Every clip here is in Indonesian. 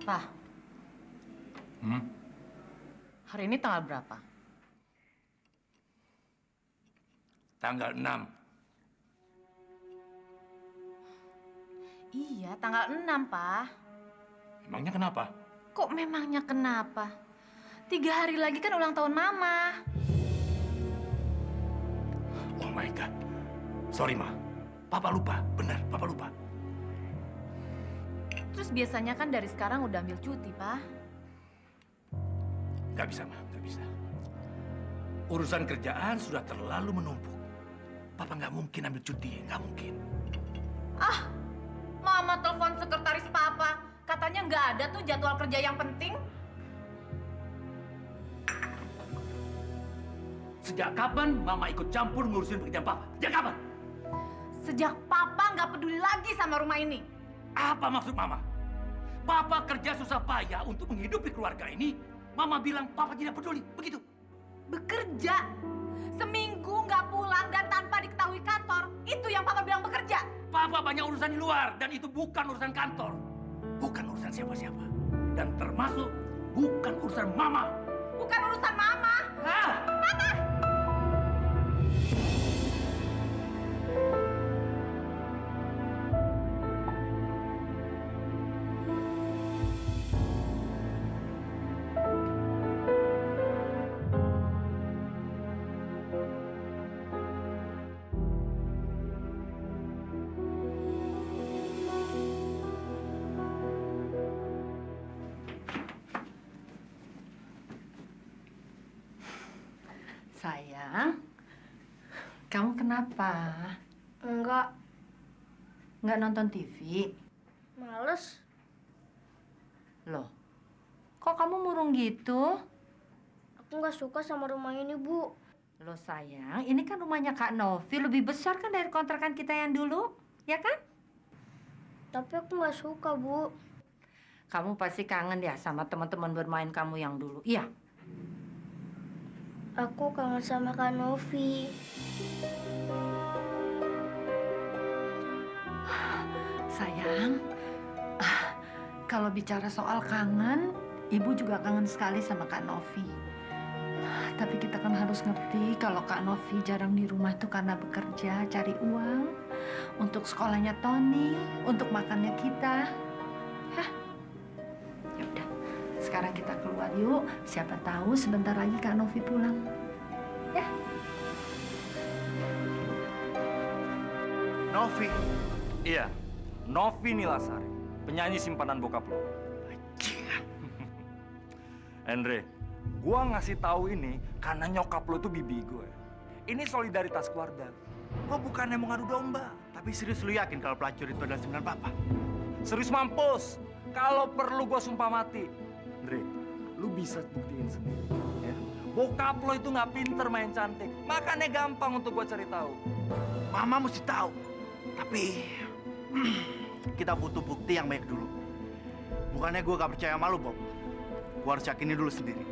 Pak, hari ini tanggal berapa? Tanggal 6. Iya, tanggal 6, Pak. Emangnya kenapa? Kok memangnya kenapa? 3 hari lagi kan ulang tahun Mama. Oh my God. Sorry, Ma. Papa lupa. Benar, Papa lupa. Terus biasanya kan dari sekarang udah ambil cuti, Pak. Nggak bisa, Ma. Nggak bisa. Urusan kerjaan sudah terlalu menumpuk. Papa nggak mungkin ambil cuti. Nggak mungkin. Ah, Mama telepon sekretaris Papa. Katanya nggak ada tuh jadwal kerja yang penting. Sejak kapan Mama ikut campur ngurusin pekerjaan Papa? Sejak kapan? Sejak Papa nggak peduli lagi sama rumah ini. Apa maksud Mama? Papa kerja susah payah untuk menghidupi keluarga ini. Mama bilang Papa tidak peduli. Begitu? Bekerja. Seminggu nggak pulang dan tanpa diketahui kantor. Itu yang Papa bilang bekerja. Papa banyak urusan di luar. Dan itu bukan urusan kantor. Bukan urusan siapa-siapa. Dan termasuk bukan urusan Mama. Bukan urusan Mama. Ah! Mama! Sayang, kamu kenapa? Enggak, Nggak nonton TV? males. Loh, kok kamu murung gitu? Aku nggak suka sama rumah ini, Bu. Loh sayang, ini kan rumahnya Kak Novi, lebih besar kan dari kontrakan kita yang dulu, ya kan? Tapi aku nggak suka, Bu. Kamu pasti kangen ya sama teman-teman bermain kamu yang dulu, iya? Aku kangen sama Kak Novi. Sayang, kalau bicara soal kangen, Ibu juga kangen sekali sama Kak Novi. Tapi kita kan harus ngerti kalau Kak Novi jarang di rumah tuh karena bekerja, cari uang untuk sekolahnya Tony, untuk makannya kita. Hah? Ya udah, sekarang kita keluar yuk. Siapa tahu sebentar lagi Kak Novi pulang. Ya. Novi. Iya, Novi Nilasari, penyanyi simpanan bokap lo. Andre, gua ngasih tahu ini karena nyokap lo tuh bibi gue. Ini solidaritas keluarga. Gua bukannya mau ngadu domba, tapi serius lu yakin kalau pelacur itu adalah sembilan papa? Serius mampus. Kalau perlu gua sumpah mati. Andre, lu bisa buktiin sendiri. Ya. Bokap lo itu nggak pinter main cantik, makanya gampang untuk gua cari tahu. Mama mesti tahu. Tapi kita butuh bukti yang baik dulu. Bukannya gua gak percaya sama lu, Bob. Gua harus yakinin dulu sendiri.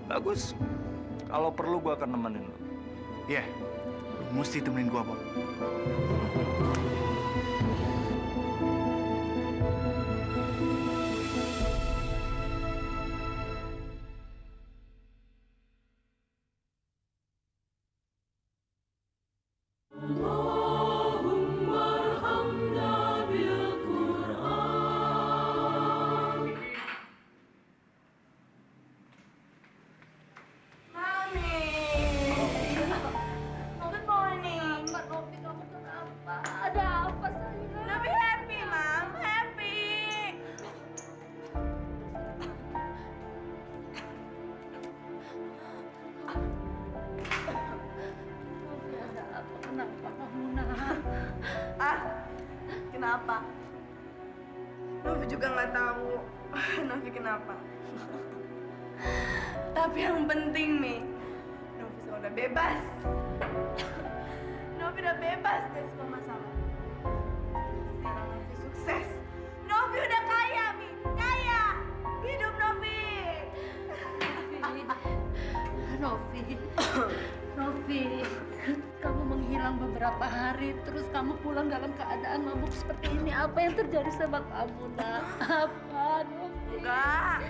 Bagus. Kalau perlu gua akan nemenin lo. Iya, lu mesti temenin gua, Bob. Good morning. Mbak Novi, kamu kenapa? Ada apa, sayang? Novi happy, Mam. Happy. Novi, ada apa? Kenapa kamu nak? Ah, kenapa? Novi juga nggak tahu. Novi kenapa? Tapi yang penting nih, Novi sudah bebas. Novi udah bebas dari semua masalah. Sekarang Novi sukses. Novi udah kaya, Mi. Kaya. Hidup Novi. Novi, Novi, kamu menghilang beberapa beberapa hari, terus kamu pulang dalam keadaan mabuk seperti ini. Apa yang terjadi sama kamu, nak? Apa, Novi? Enggak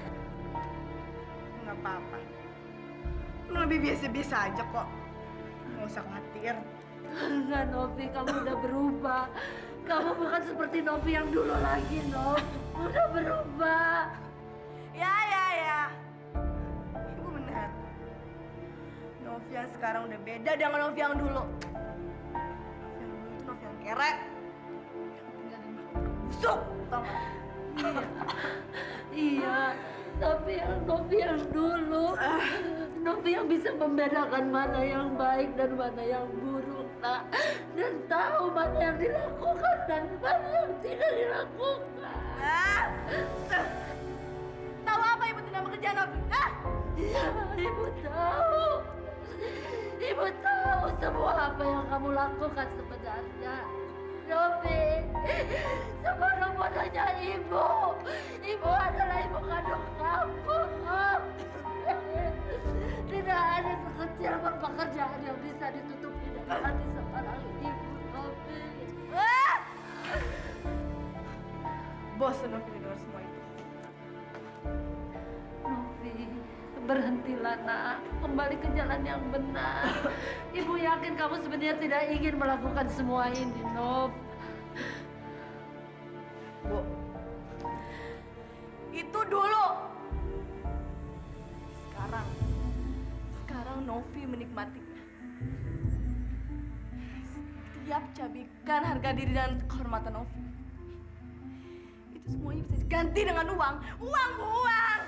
apa-apa. Lu lebih biasa-biasa aja kok. Nggak usah khawatir. Enggak, Novi, kamu udah berubah. Kamu bukan seperti Novi yang dulu lagi, Nov. Udah berubah. Ya. Ibu benar. Novi yang sekarang udah beda dengan Novi yang dulu. Novi yang dulu itu Novi yang kerek. Yang tinggalin makan busuk, tau gak? Iya, tapi yang Novi yang dulu, Novi yang bisa membedakan mana yang baik dan mana yang buruk, nak. Dan tahu mana yang dilakukan dan mana yang tidak dilakukan. Tahu apa ibu tentang pekerjaan Novi? Hah? Iya, ibu tahu. Ibu tahu semua apa yang kamu lakukan sebenarnya. Novi, sebelum adanya ibu adalah ibu kandung kamu. Tidak ada sekecil pun pekerjaan yang bisa ditutupi dengan hati seorang ibu, Novi. Bosan Novi dengar semua itu. Novi, berhentilah, nak. Kembali ke jalan yang benar. Ibu yakin kamu sebenarnya tidak ingin melakukan semua ini, Nov. Bu, itu dulu. Sekarang Novi menikmatinya. Setiap cabikan harga diri dan kehormatan Novi. Itu semuanya bisa diganti dengan uang. Uang, Bu, uang.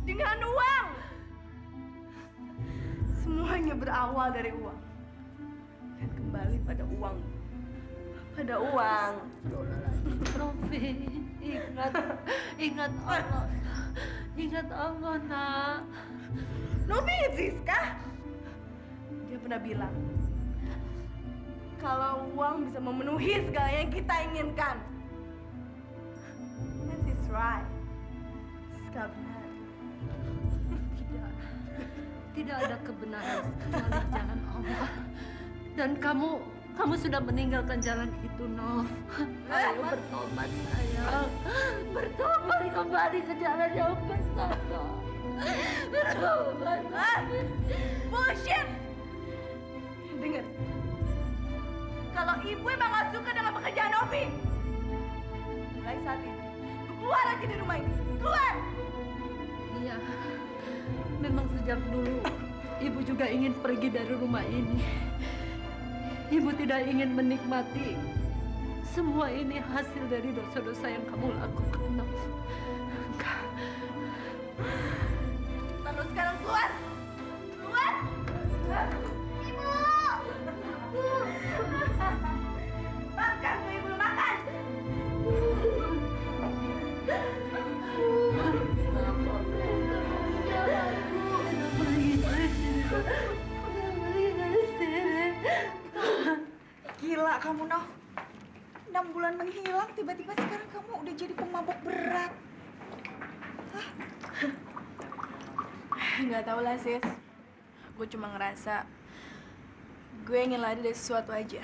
Dengan uang. Semuanya berawal dari uang. Dan kembali pada uang. Pada uang. Novi, ingat Allah. Ingat Allah, nak. Novi ingat Siska? Dia pernah bilang, kalau uang bisa memenuhi segala yang kita inginkan. And she's right. Siska benar. Tidak ada kebenaran kecuali jalan Allah. Dan kamu sudah meninggalkan jalan itu, Nov. Ayo bertobat, sayang. Bertobat kembali ke jalan yang benar, Nov. Bertobat. Bullshit! Dengar. Kalau ibu emang gak suka dengan pekerjaan Novi, mulai saat ini, keluar aja di rumah ini. Keluar! Iya, memang sejak dulu ibu juga ingin pergi dari rumah ini. Ibu tidak ingin menikmati semua ini hasil dari dosa-dosa yang kamu lakukan, Nov. Enggak. Lalu sekarang keluar! Keluar! Ibu! Makan tuh ibu, makan! Gila kamu, Nov. 6 bulan menghilang, tiba-tiba sekarang kamu udah jadi pemabuk berat. Nggak tahu lah, sis. Gue cuma ngerasa gue ingin lari dari sesuatu aja.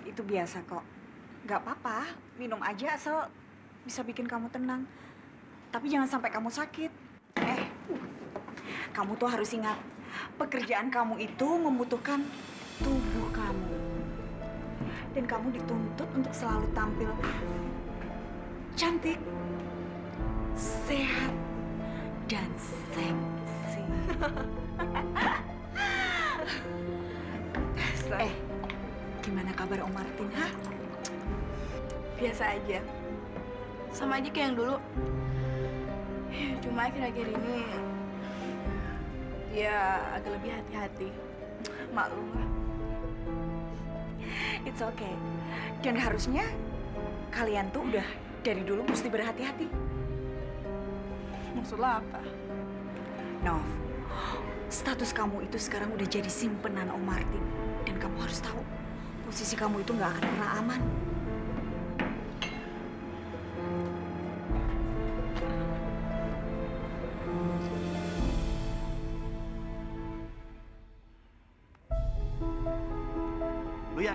Itu biasa kok. Gak apa-apa, minum aja asal bisa bikin kamu tenang. Tapi jangan sampai kamu sakit. Kamu tuh harus ingat, pekerjaan kamu itu membutuhkan tubuh kamu. Dan kamu dituntut untuk selalu tampil cantik, sehat, dan seksi. Gimana kabar Om Martin, ha? Biasa aja. Sama aja kayak yang dulu. Cuma akhir-akhir ini dia agak lebih hati-hati. Maklum lah. It's okay. Dan harusnya kalian tuh udah dari dulu mesti berhati-hati. Maksud lo apa? Nov, status kamu itu sekarang udah jadi simpenan Om Martin. Dan kamu harus tahu, posisi kamu itu nggak akan pernah aman.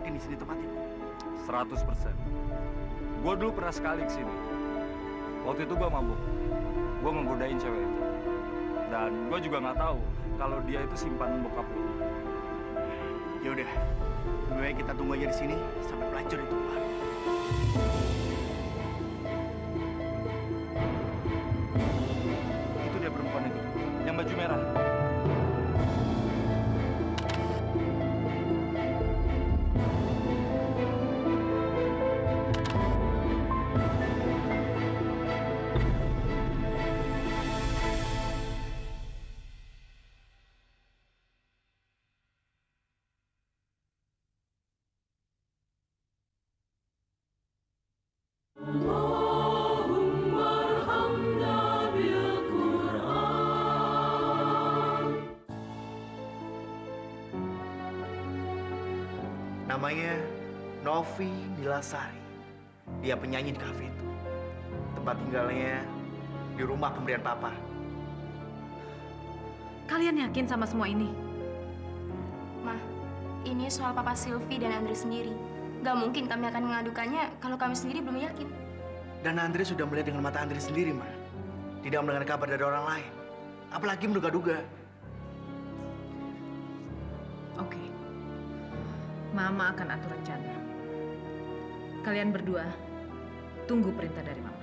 yakin di sini tempatnya? 100%. Gue dulu pernah sekali kesini. Waktu itu gue mabuk. Gue menggodain cewek itu. Dan gue juga nggak tahu kalau dia itu simpanan bokap gue. Ya udah, lebih baik kita tunggu aja di sini sampai pelacur itu keluar. Itu dia perempuan itu, yang baju merah. Namanya Novi Nilasari. Dia penyanyi di kafe itu. Tempat tinggalnya di rumah pemberian papa. Kalian yakin sama semua ini? Ma, ini soal Papa Sylvie dan Andre sendiri. Gak mungkin kami akan mengadukannya kalau kami sendiri belum yakin. Dan Andre sudah melihat dengan mata Andre sendiri, Ma. Tidak mendengar kabar dari orang lain. Apalagi menduga-duga. Oke. Mama akan atur rencana. Kalian berdua tunggu perintah dari Mama.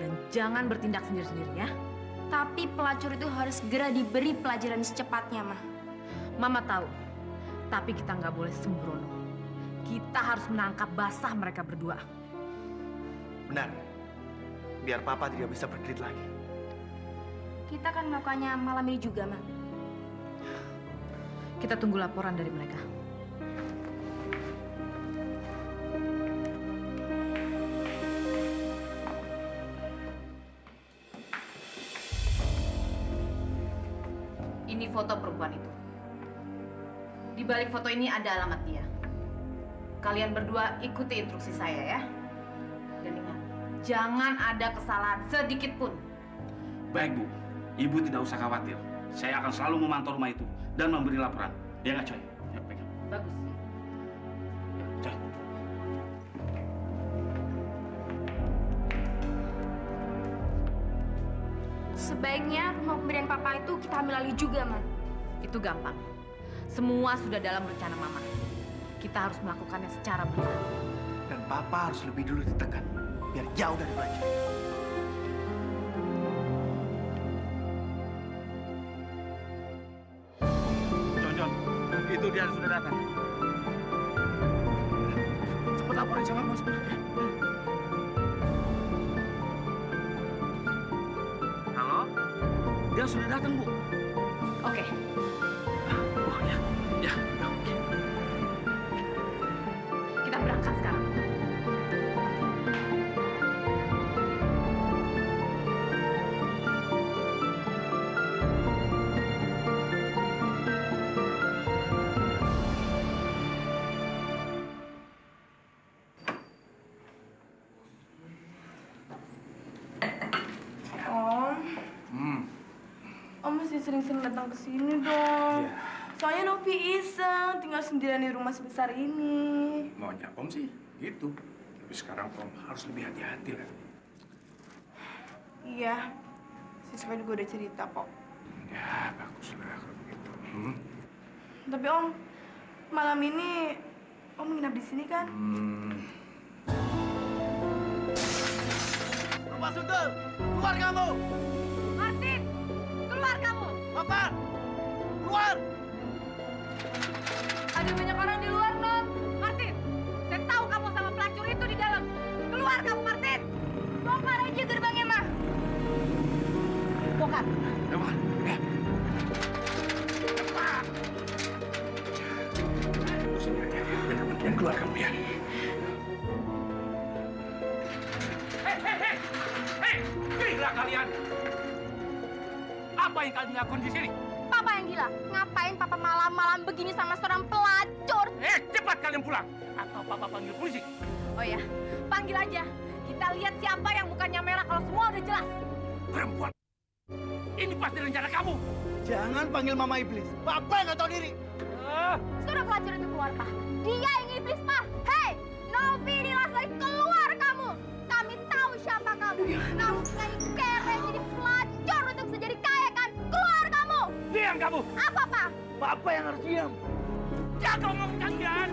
Dan jangan bertindak sendiri-sendiri ya. Tapi pelacur itu harus segera diberi pelajaran secepatnya, Ma. Mama tahu. Tapi kita nggak boleh sembrono. Kita harus menangkap basah mereka berdua. Benar. Biar papa tidak bisa berkelit lagi. Kita akan melakukannya malam ini juga, Ma. Kita tunggu laporan dari mereka. Ini foto perempuan itu. Di balik foto ini ada alamat dia. Kalian berdua ikuti instruksi saya ya. Dan ingat, jangan ada kesalahan sedikit pun. Baik, Bu. Ibu tidak usah khawatir. Saya akan selalu memantau rumah itu dan memberi laporan. Ya nggak, Coy? Ya, pegang. Bagus. Ya, Coy. Sebaiknya rumah pemberian Papa itu kita ambil alih juga, Ma. Itu gampang. Semua sudah dalam rencana Mama. Kita harus melakukannya secara bertahap. Dan papa harus lebih dulu ditekan. Biar jauh dari pelacur. John, itu dia sudah datang. Cepat laporin sama bos. Halo? Dia sudah datang, Bu. Oke. Oh, ya. Ya, oke. Kita berangkat sekarang. Om mesti sering-sering datang ke sini dong. Soalnya Novi iseng tinggal sendirian di rumah sebesar ini. Maunya Om sih gitu. Tapi sekarang Om harus lebih hati-hati lah. Iya, siswa juga udah cerita kok. Ya, baguslah kalau begitu. Tapi Om, malam ini Om nginap di sini kan? Rumah Sundel, keluar kamu! Martin, keluar kamu! Papa, keluar! Ada banyak orang di luar, Non. Martin, saya tahu kamu sama pelacur itu di dalam. Keluar kamu, Martin! Bongkar aja gerbangnya, Ma. Bongkar. Dewan, ya. Tunggu sini aja. Jangan keluar kamu ya. Hei, gila kalian! Apa yang kalian lakukan di sini? Papa yang gila. Ngapain Papa malam-malam begini sama seorang pelacur? Cepat kalian pulang! Atau Papa panggil polisi. Oh ya, panggil aja. Kita lihat siapa yang mukanya merah kalau semua udah jelas. Perempuan! Ini pasti rencana kamu! Jangan panggil Mama Iblis. Papa yang nggak tahu diri. Suruh pelacur itu keluar, Pak. Dia yang iblis, Pak. Hei, Novi Nilasari, keluar kamu. Kami tahu siapa kamu. Kamu pengen kere jadi pelacur untuk bisa jadi kaya kan? Keluar kamu. Diam kamu! Apa, Pak? Bapak yang harus diam. Jaga ngomong kalian!